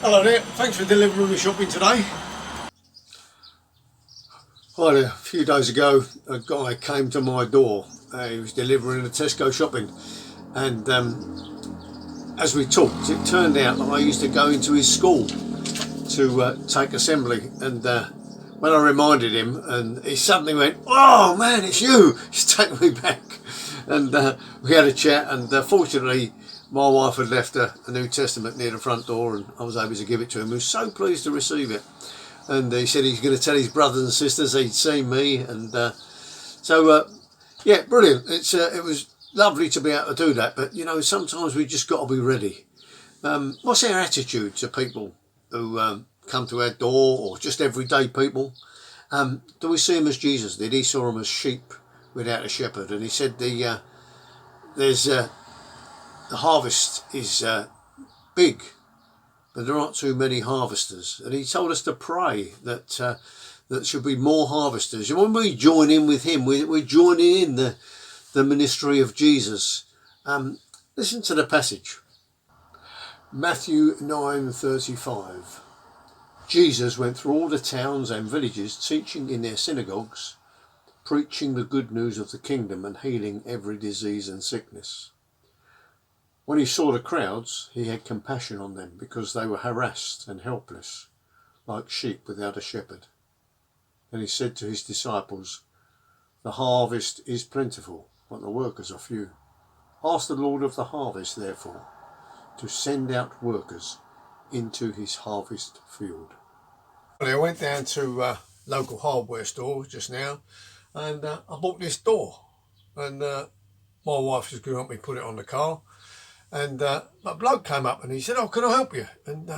Hello there, thanks for delivering me shopping today. Hi there, a few days ago a guy came to my door. He was delivering the Tesco shopping, and as we talked it turned out that I used to go into his school to take assembly, and when I reminded him, and he suddenly went, "Oh man, it's you, it's taken me back." And we had a chat, and fortunately my wife had left a New Testament near the front door, and I was able to give it to him. He was so pleased to receive it, and he said he's going to tell his brothers and sisters he'd seen me, and yeah, brilliant. It was lovely to be able to do that, but you know, sometimes we just got to be ready. What's our attitude to people who come to our door, or just everyday people? Do we see them as Jesus did? He saw them as sheep without a shepherd, and he said the harvest is big, but there aren't too many harvesters. And he told us to pray that that should be more harvesters. And when we join in with him, we're joining in the ministry of Jesus. Listen to the passage. Matthew 9:35. Jesus went through all the towns and villages, teaching in their synagogues, preaching the good news of the kingdom and healing every disease and sickness. When he saw the crowds, he had compassion on them because they were harassed and helpless, like sheep without a shepherd. And he said to his disciples, "The harvest is plentiful, but the workers are few. Ask the Lord of the harvest, therefore, to send out workers into his harvest field." I went down to a local hardware store just now, and I bought this door, and my wife was going to help me put it on the car. And a bloke came up and he said, "Oh, can I help you?" And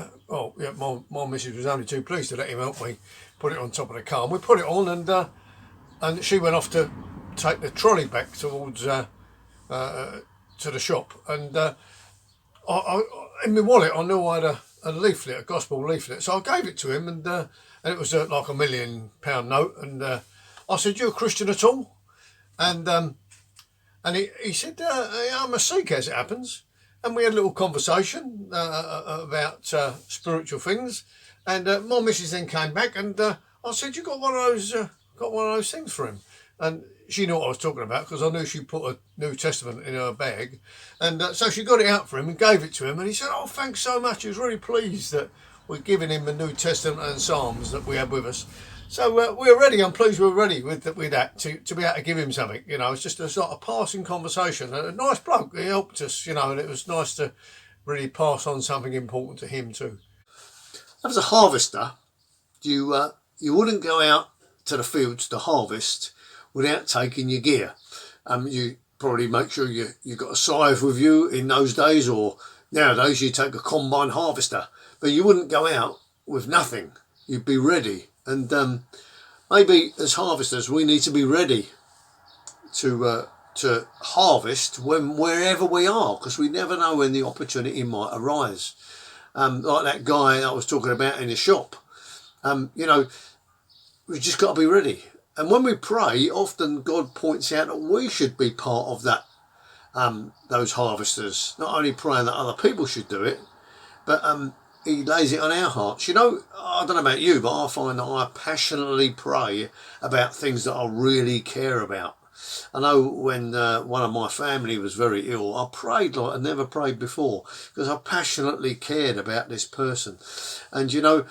my missus was only too pleased to let him help me put it on top of the car. And we put it on, and she went off to take the trolley back towards to the shop. And in my wallet, I knew I had a leaflet, a gospel leaflet, so I gave it to him, and it was like £1 million note. And I said, "You a Christian at all?" And he said, "Yeah, I'm a Sikh, as it happens." And we had a little conversation about spiritual things. And my missus then came back, and I said, "You got one of those things for him?" And she knew what I was talking about, because I knew she put a New Testament in her bag. And so she got it out for him and gave it to him. And he said, "Oh, thanks so much." He was really pleased that we're giving him the New Testament and Psalms that we had with us. So we're ready. I'm pleased we're ready with that to be able to give him something. You know, it's just a sort of passing conversation. A nice bloke. He helped us, you know, and it was nice to really pass on something important to him too. As a harvester, you wouldn't go out to the fields to harvest without taking your gear. You probably make sure you got a scythe with you in those days, or nowadays you take a combine harvester. But you wouldn't go out with nothing. You'd be ready. And maybe as harvesters, we need to be ready to harvest wherever we are, because we never know when the opportunity might arise. Like that guy I was talking about in the shop. You know, we've just got to be ready. And when we pray, often God points out that we should be part of that, those harvesters. Not only praying that other people should do it, but he lays it on our hearts. You know, I don't know about you, but I find that I passionately pray about things that I really care about. I know when one of my family was very ill, I prayed like I never prayed before, because I passionately cared about this person. And you know,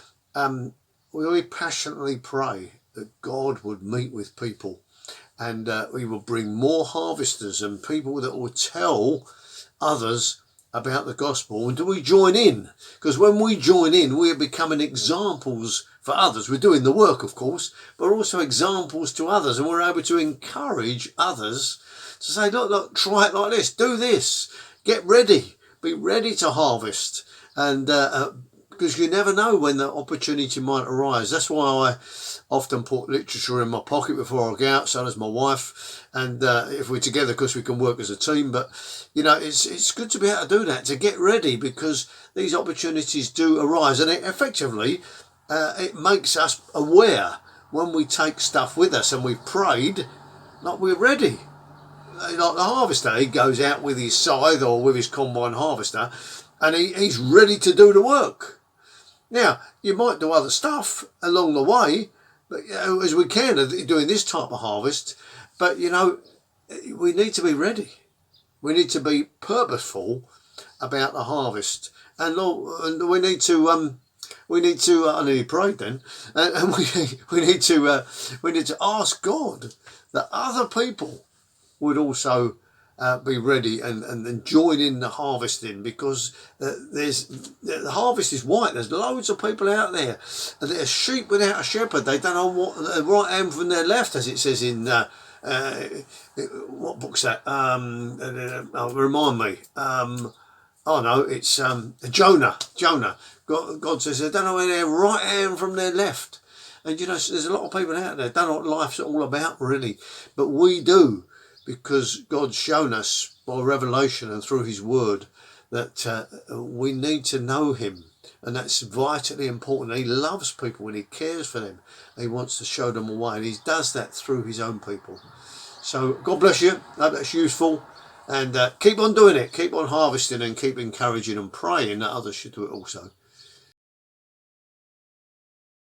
we passionately pray that God would meet with people, and we will bring more harvesters and people that will tell others about the gospel. And do we join in? Because when we join in, we're becoming examples for others. We're doing the work, of course, but also examples to others, and we're able to encourage others to say, look, try it like this, do this, get ready, be ready to harvest. And because you never know when the opportunity might arise. That's why I often put literature in my pocket before I go out, so does my wife. And if we're together, because we can work as a team. But, you know, it's good to be able to do that, to get ready, because these opportunities do arise. And effectively, it makes us aware when we take stuff with us and we've prayed, like we're ready. Like the harvester, he goes out with his scythe or with his combine harvester, and he's ready to do the work. Now, you might do other stuff along the way, but as we can doing this type of harvest. But we need to be ready. We need to be purposeful about the harvest, and Lord, we need to. I nearly prayed then, and we need to ask God that other people would also be ready and join in the harvesting, because the harvest is white. There's loads of people out there, and they're sheep without a shepherd. They don't know what their right hand from their left, as it says in what book's that? Remind me. Oh no, it's Jonah. God says they don't know their right hand from their left. And there's a lot of people out there don't know what life's all about, really. But we do, because God's shown us by revelation and through his word that we need to know him. And that's vitally important. He loves people and he cares for them. He wants to show them a way, and he does that through his own people. So God bless you. I hope that's useful. And keep on doing it. Keep on harvesting, and keep encouraging and praying that others should do it also.